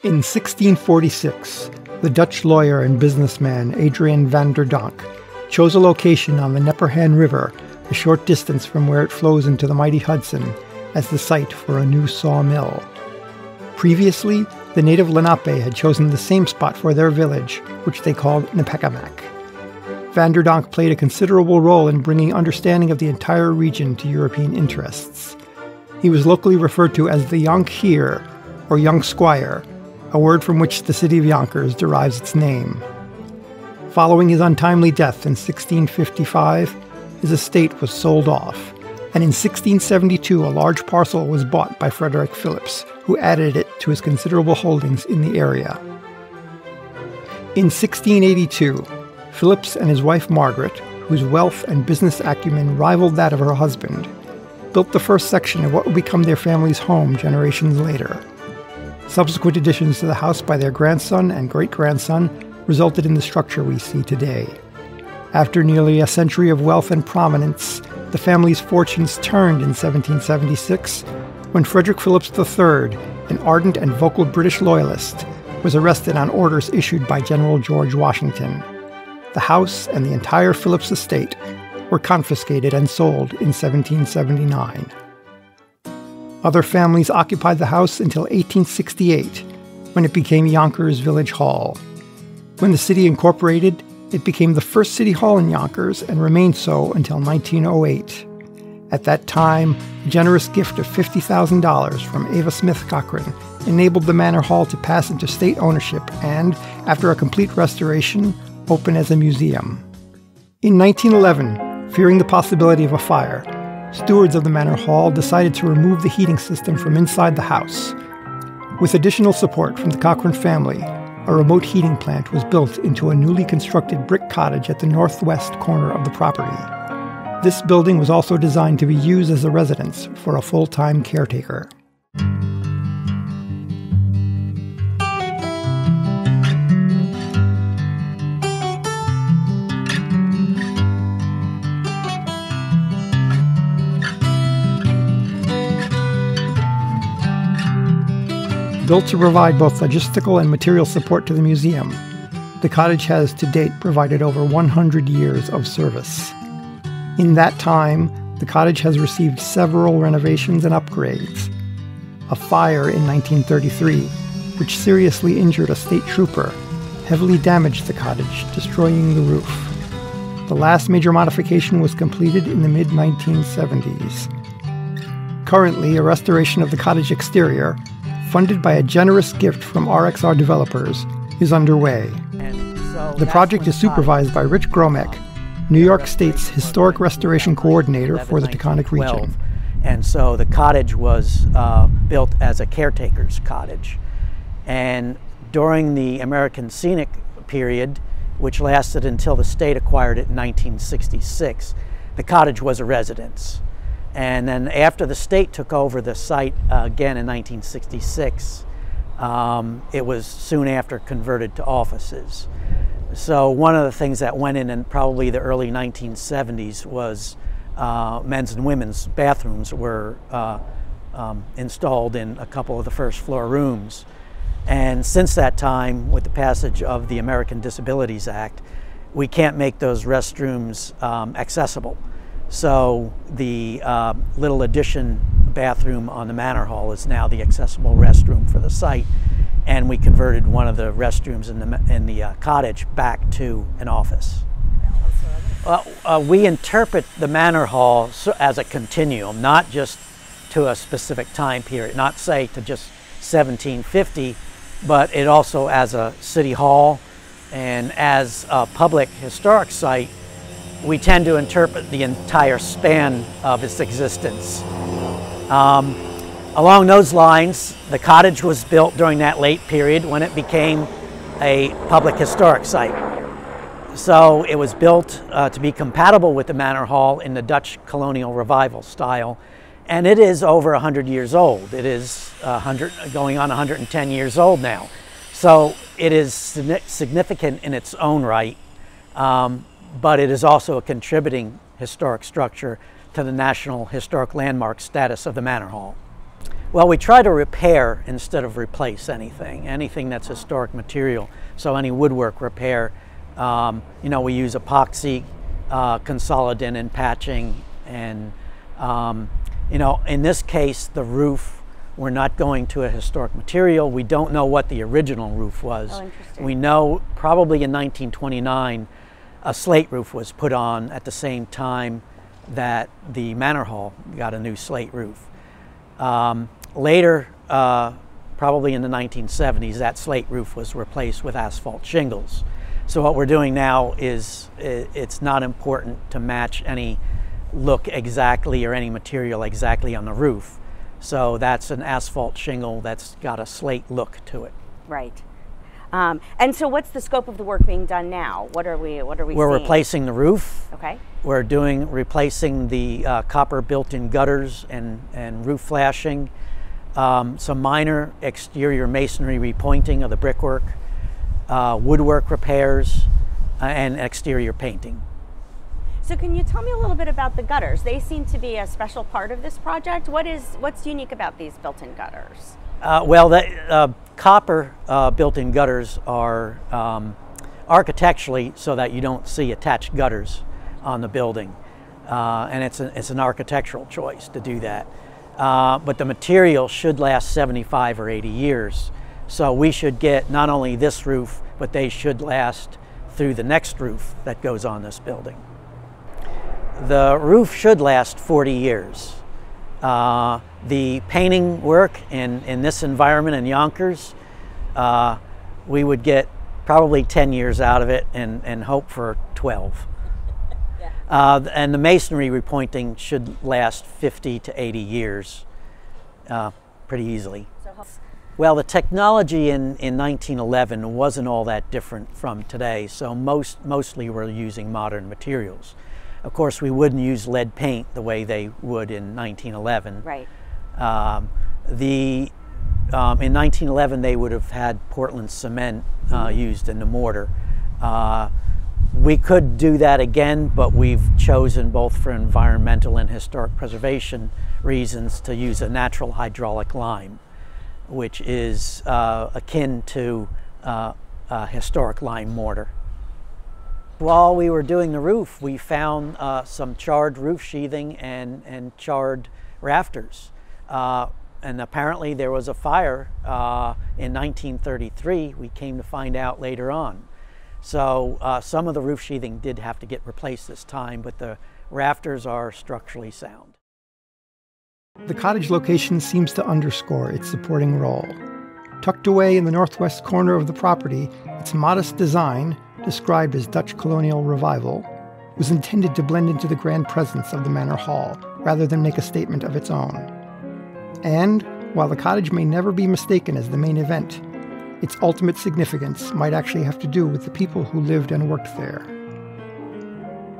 In 1646, the Dutch lawyer and businessman Adrian van der Donck chose a location on the Nepperhan River, a short distance from where it flows into the mighty Hudson, as the site for a new sawmill. Previously, the native Lenape had chosen the same spot for their village, which they called Nepekemuk. Van der Donck played a considerable role in bringing understanding of the entire region to European interests. He was locally referred to as the Jonk Heer, or Young Squire, a word from which the city of Yonkers derives its name. Following his untimely death in 1655, his estate was sold off, and in 1672 a large parcel was bought by Frederick Phillips, who added it to his considerable holdings in the area. In 1682, Phillips and his wife Margaret, whose wealth and business acumen rivaled that of her husband, built the first section of what would become their family's home generations later. Subsequent additions to the house by their grandson and great-grandson resulted in the structure we see today. After nearly a century of wealth and prominence, the family's fortunes turned in 1776 when Frederick Phillips III, an ardent and vocal British loyalist, was arrested on orders issued by General George Washington. The house and the entire Phillips estate were confiscated and sold in 1779. Other families occupied the house until 1868, when it became Yonkers Village Hall. When the city incorporated, it became the first city hall in Yonkers and remained so until 1908. At that time, a generous gift of $50,000 from Ava Smith Cochran enabled the Manor Hall to pass into state ownership and, after a complete restoration, open as a museum. In 1911, fearing the possibility of a fire, stewards of the Manor Hall decided to remove the heating system from inside the house. With additional support from the Cochran family, a remote heating plant was built into a newly constructed brick cottage at the northwest corner of the property. This building was also designed to be used as a residence for a full-time caretaker. Built to provide both logistical and material support to the museum, the cottage has to date provided over 100 years of service. In that time, the cottage has received several renovations and upgrades. A fire in 1933, which seriously injured a state trooper, heavily damaged the cottage, destroying the roof. The last major modification was completed in the mid-1970s. Currently, a restoration of the cottage exterior, funded by a generous gift from RXR developers, is underway. The project is supervised by Rich Gromek, New York State's Historic Restoration Coordinator for the Taconic region. And so the cottage was built as a caretaker's cottage. And during the American Scenic period, which lasted until the state acquired it in 1966, the cottage was a residence. And then after the state took over the site again in 1966, it was soon after converted to offices. So one of the things that went in probably the early 1970s was men's and women's bathrooms were installed in a couple of the first floor rooms. And since that time, with the passage of the American Disabilities Act, we can't make those restrooms accessible. So the little addition bathroom on the Manor Hall is now the accessible restroom for the site, and we converted one of the restrooms in the cottage back to an office. We interpret the Manor Hall as a continuum, not just to a specific time period, not say to just 1750, but it also as a city hall and as a public historic site. We tend to interpret the entire span of its existence. Along those lines, the cottage was built during that late period when it became a public historic site. So it was built to be compatible with the Manor Hall in the Dutch colonial revival style, and it is over 100 years old. It is going on 110 years old now. So it is significant in its own right. But it is also a contributing historic structure to the National Historic Landmark status of the Manor Hall. Well, we try to repair instead of replace anything that's historic material. So any woodwork repair, you know, we use epoxy, consolidant and patching, and you know, in this case, the roof, we're not going to a historic material. We don't know what the original roof was. Oh, interesting. We know probably in 1929, a slate roof was put on at the same time that the Manor Hall got a new slate roof. Later, probably in the 1970s, that slate roof was replaced with asphalt shingles. So what we're doing now is, it's not important to match any look exactly or any material exactly on the roof. So that's an asphalt shingle that's got a slate look to it. Right. And so what's the scope of the work being done now? What are we We're seeing? replacing the roof. Okay. We're replacing the copper built-in gutters and roof flashing. Some minor exterior masonry repointing of the brickwork, woodwork repairs, and exterior painting. So can you tell me a little bit about the gutters? They seem to be a special part of this project. What's unique about these built-in gutters? Well, the copper built-in gutters are architecturally so that you don't see attached gutters on the building, and it's an architectural choice to do that. But the material should last 75 or 80 years, so we should get not only this roof, but they should last through the next roof that goes on this building. The roof should last 40 years. The painting work in this environment in Yonkers, we would get probably 10 years out of it and hope for 12. Yeah. And the masonry repointing should last 50 to 80 years pretty easily. Well, the technology in 1911 wasn't all that different from today, so mostly we're using modern materials. Of course, we wouldn't use lead paint the way they would in 1911. Right. In 1911, they would have had Portland cement used in the mortar. We could do that again, but we've chosen, both for environmental and historic preservation reasons, to use a natural hydraulic lime, which is akin to historic lime mortar. While we were doing the roof, we found some charred roof sheathing and charred rafters. And apparently there was a fire in 1933. We came to find out later on. So some of the roof sheathing did have to get replaced this time, but the rafters are structurally sound. The cottage location seems to underscore its supporting role. Tucked away in the northwest corner of the property, its modest design, described as Dutch colonial revival, was intended to blend into the grand presence of the Manor Hall, rather than make a statement of its own. And, while the cottage may never be mistaken as the main event, its ultimate significance might actually have to do with the people who lived and worked there.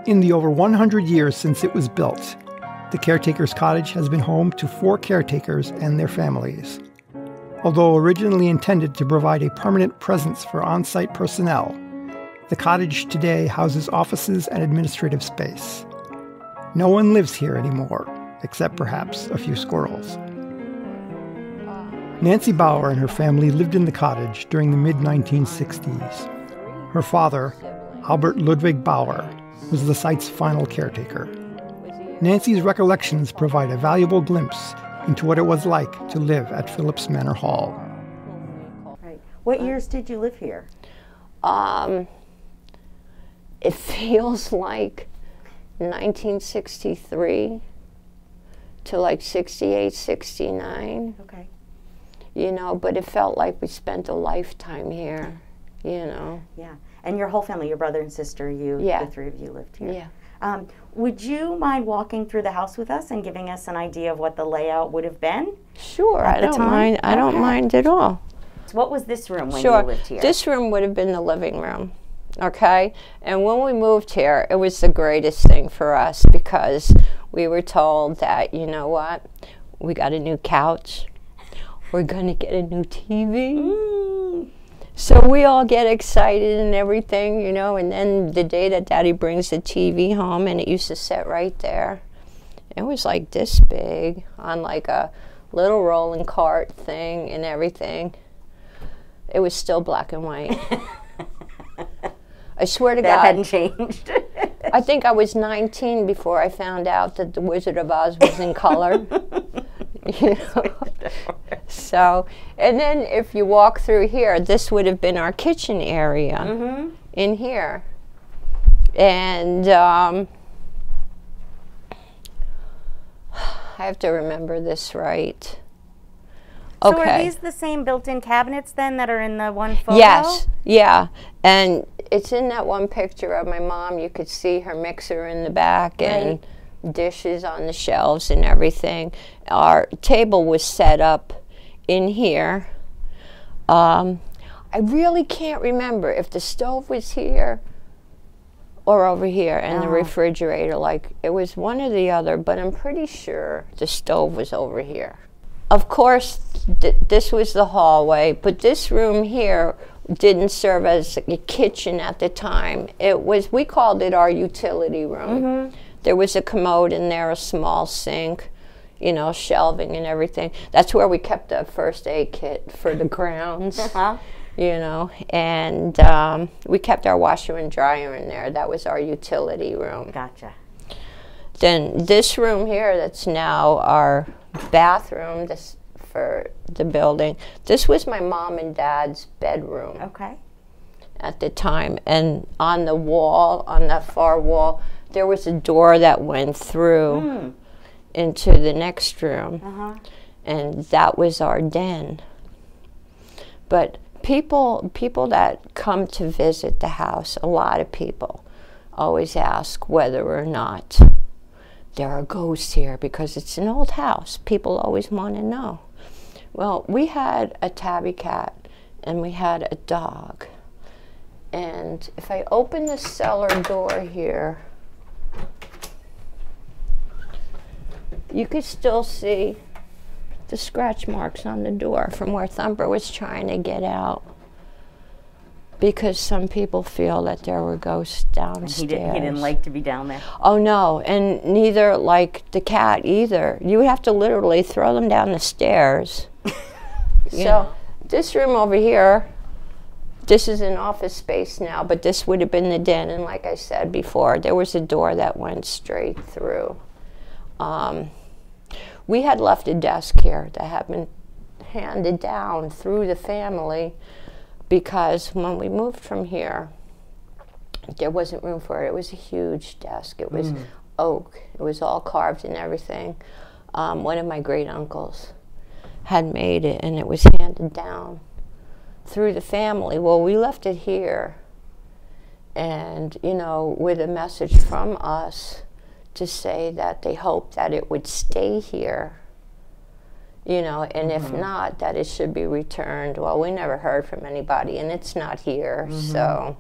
In the over 100 years since it was built, the caretaker's cottage has been home to 4 caretakers and their families. Although originally intended to provide a permanent presence for on-site personnel, the cottage today houses offices and administrative space. No one lives here anymore, except perhaps a few squirrels. Nancy Bauer and her family lived in the cottage during the mid-1960s. Her father, Albert Ludwig Bauer, was the site's final caretaker. Nancy's recollections provide a valuable glimpse into what it was like to live at Phillips Manor Hall. Right. What years did you live here? It feels like 1963 to like 68, 69. Okay. You know, but it felt like we spent a lifetime here, you know. Yeah. And your whole family, your brother and sister, the 3 of you lived here. Yeah. Would you mind walking through the house with us and giving us an idea of what the layout would have been? Sure, I don't mind. I don't mind at all. So what was this room when Sure. you lived here? This room would have been the living room, okay? And when we moved here, it was the greatest thing for us because we were told that, you know what, we got a new couch, we're going to get a new TV. So we all get excited and everything, you know, and then the day that Daddy brings the TV home, and it used to sit right there. It was like this big on like a little rolling cart thing and everything. It was still black and white. I swear to God. That hadn't changed. I think I was 19 before I found out that The Wizard of Oz was in color. You know? So, and then if you walk through here, this would have been our kitchen area in here. And I have to remember this right. So Okay. are these the same built-in cabinets then that are in the one photo? Yes, yeah. And it's in that one picture of my mom. You could see her mixer in the back and dishes on the shelves and everything. Our table was set up in here. I really can't remember if the stove was here or over here and the refrigerator. Like, it was one or the other, but I'm pretty sure the stove was over here. Of course, this was the hallway, but this room here didn't serve as a kitchen at the time. It was, we called it our utility room. There was a commode in there, a small sink, you know, shelving and everything. That's where we kept the first aid kit for the grounds, you know, and we kept our washer and dryer in there. That was our utility room. Gotcha. Then this room here, that's now our bathroom, this for the building. This was my mom and dad's bedroom. Okay. At the time, and on the wall, on that far wall, there was a door that went through into the next room, and that was our den. But people that come to visit the house, a lot of people always ask whether or not there are ghosts here, because it's an old house. People always want to know. Well, we had a tabby cat and we had a dog. And if I open the cellar door here, you could still see the scratch marks on the door from where Thumper was trying to get out. Because some people feel that there were ghosts downstairs. And he didn't like to be down there. Oh no, and neither like the cat either. You would have to literally throw them down the stairs. So this room over here, this is an office space now, but this would have been the den. And like I said before, there was a door that went straight through. We had left a desk here that had been handed down through the family, because when we moved from here, there wasn't room for it. It was a huge desk. It was oak. It was all carved and everything. One of my great uncles had made it, and it was handed down through the family. Well, we left it here, and, you know, with a message from us to say that they hoped that it would stay here. You know, and if not, that it should be returned. Well, we never heard from anybody, and it's not here, so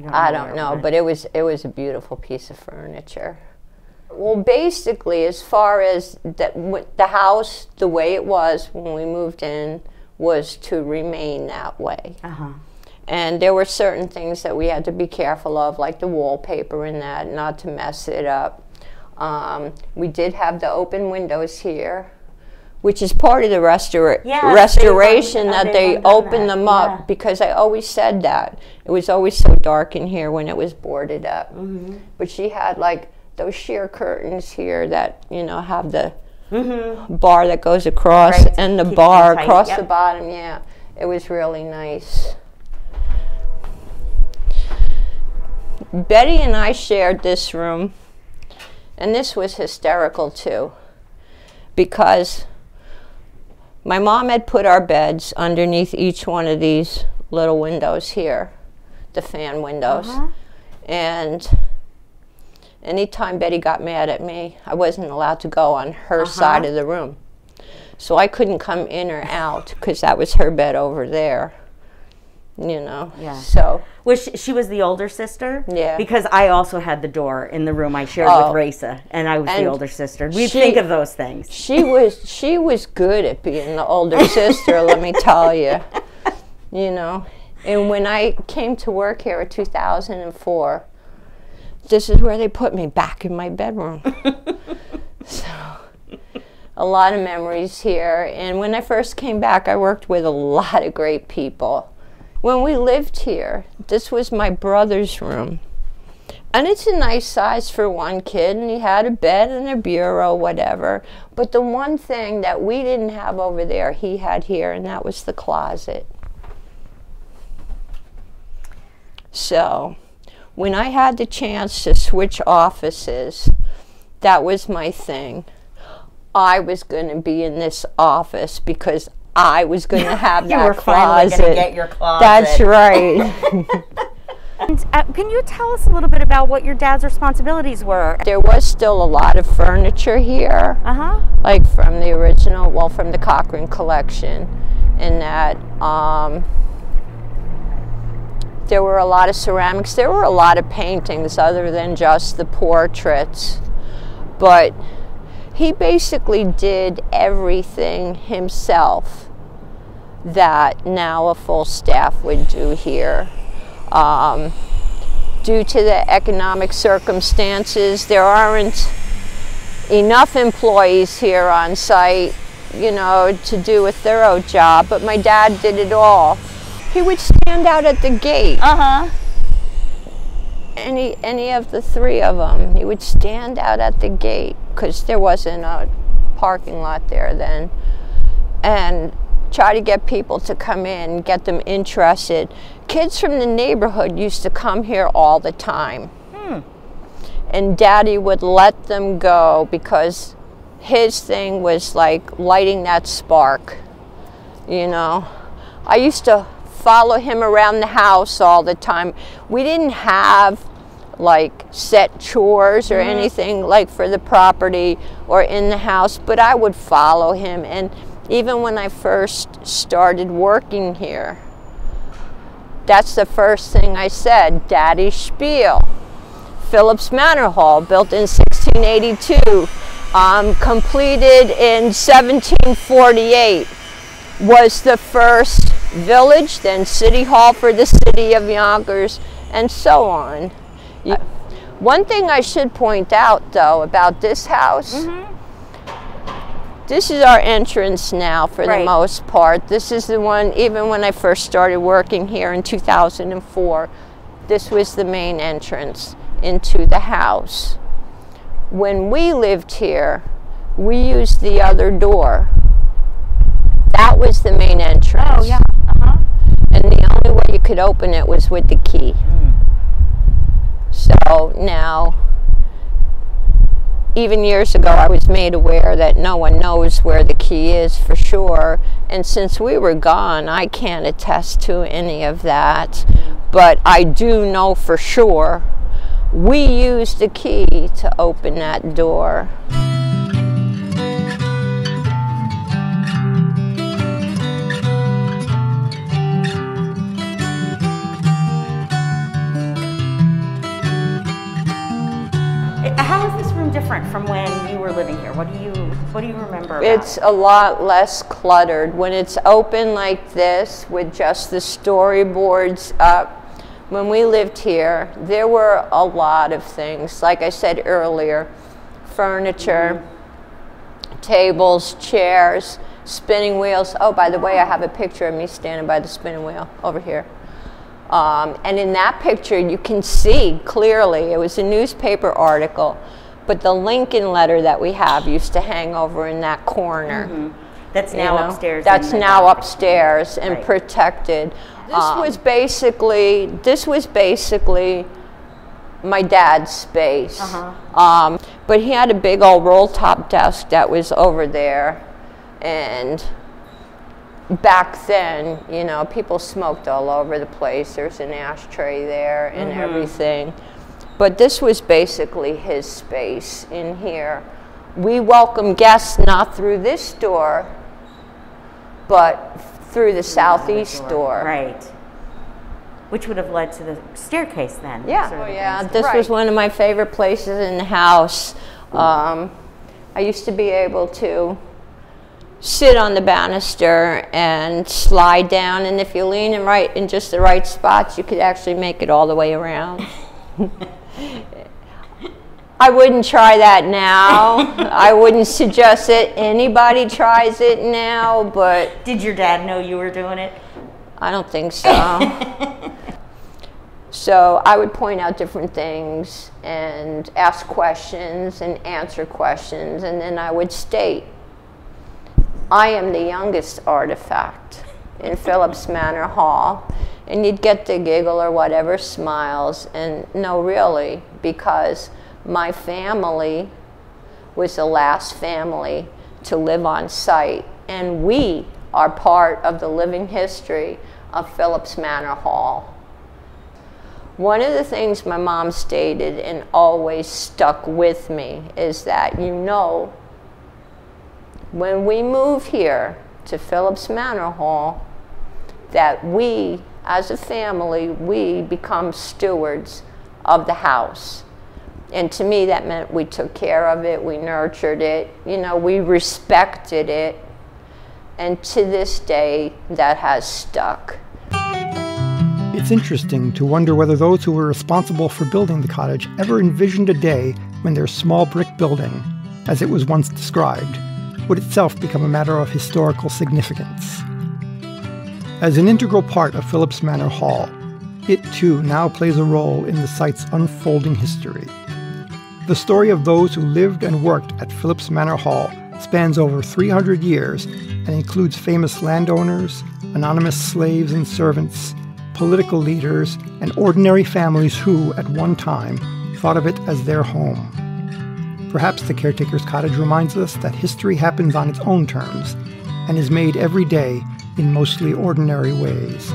I don't know. But it was a beautiful piece of furniture. Well, basically, as far as the house, the way it was when we moved in, was to remain that way. And there were certain things that we had to be careful of, like the wallpaper and that, not to mess it up. We did have the open windows here, which is part of the restoration, that they opened them up, because I always said that. It was always so dark in here when it was boarded up. But she had like those sheer curtains here that, you know, have the bar that goes across and the bar across the bottom. Yeah, it was really nice. Betty and I shared this room, and this was hysterical too, because my mom had put our beds underneath each one of these little windows here, the fan windows. And anytime Betty got mad at me, I wasn't allowed to go on her side of the room. So I couldn't come in or out, because that was her bed over there, you know. So she was the older sister? Yeah. Because I also had the door in the room I shared with Raisa, and I was the older sister. We think of those things. She was good at being the older sister, let me tell you. You know. And when I came to work here in 2004, this is where they put me, back in my bedroom. So a lot of memories here. And when I first came back, I worked with a lot of great people. When we lived here, this was my brother's room. And it's a nice size for one kid, and he had a bed and a bureau, whatever. But the one thing that we didn't have over there, he had here, and that was the closet. So, when I had the chance to switch offices, that was my thing. I was going to be in this office because I was going to have that you were closet. finally going to get your closet. That's right. And, can you tell us a little bit about what your dad's responsibilities were? There was still a lot of furniture here, like from the original, well, from the Cochrane collection, and that there were a lot of ceramics. There were a lot of paintings other than just the portraits, but he basically did everything himself that now a full staff would do here. Due to the economic circumstances, there aren't enough employees here on site, you know, to do a thorough job, but my dad did it all. He would stand out at the gate. Any of the three of them, he would stand out at the gate because there wasn't a parking lot there then, and try to get people to come in, get them interested. Kids from the neighborhood used to come here all the time. And Daddy would let them go because his thing was like lighting that spark, you know. I used to follow him around the house all the time. We didn't have like set chores or anything like for the property or in the house, but I would follow him. And even when I first started working here, that's the first thing I said, Daddy's spiel. Phillips Manor Hall, built in 1682, completed in 1748, was the first village, then city hall for the city of Yonkers, and so on. One thing I should point out, though, about this house, this is our entrance now for the most part. This is the one, even when I first started working here in 2004, this was the main entrance into the house. When we lived here, we used the other door. That was the main entrance. Oh, yeah. And the only way you could open it was with the key. So now, even years ago, I was made aware that no one knows where the key is for sure. And since we were gone, I can't attest to any of that. But I do know for sure we used the key to open that door. How is this room different from when you were living here? What do you remember about It's a lot less cluttered. When it's open like this with just the storyboards up, when we lived here, there were a lot of things. Like I said earlier, furniture, tables, chairs, spinning wheels. Oh, by the way, I have a picture of me standing by the spinning wheel over here. And in that picture, you can see clearly, it was a newspaper article, but the Lincoln letter that we have used to hang over in that corner. That's now upstairs. That's now upstairs and protected. This was basically my dad's space. But he had a big old roll-top desk that was over there, and back then, you know, people smoked all over the place. There's an ashtray there and everything. But this was basically his space in here. We welcome guests not through this door, but through the southeast door. Right. Which would have led to the staircase then. Yeah. Oh, yeah. This was one of my favorite places in the house. I used to be able to sit on the banister and slide down, and if you lean in just the right spots, you could actually make it all the way around. I wouldn't try that now. I wouldn't suggest that anybody tries it now, but... Did your dad know you were doing it? I don't think so. So I would point out different things and ask questions and answer questions, and then I would state, I am the youngest artifact in Phillips Manor Hall. And you'd get the giggle or whatever, smiles, and no, really, because my family was the last family to live on site, and we are part of the living history of Phillips Manor Hall. One of the things my mom stated and always stuck with me is that, you know, when we move here to Phillips Manor Hall, that we, as a family, we become stewards of the house. And to me, that meant we took care of it, we nurtured it, you know, we respected it. And to this day, that has stuck. It's interesting to wonder whether those who were responsible for building the cottage ever envisioned a day when their small brick building, as it was once described, would itself become a matter of historical significance. As an integral part of Phillips Manor Hall, it too now plays a role in the site's unfolding history. The story of those who lived and worked at Phillips Manor Hall spans over 300 years and includes famous landowners, anonymous slaves and servants, political leaders, and ordinary families who, at one time, thought of it as their home. Perhaps the caretaker's cottage reminds us that history happens on its own terms and is made every day in mostly ordinary ways.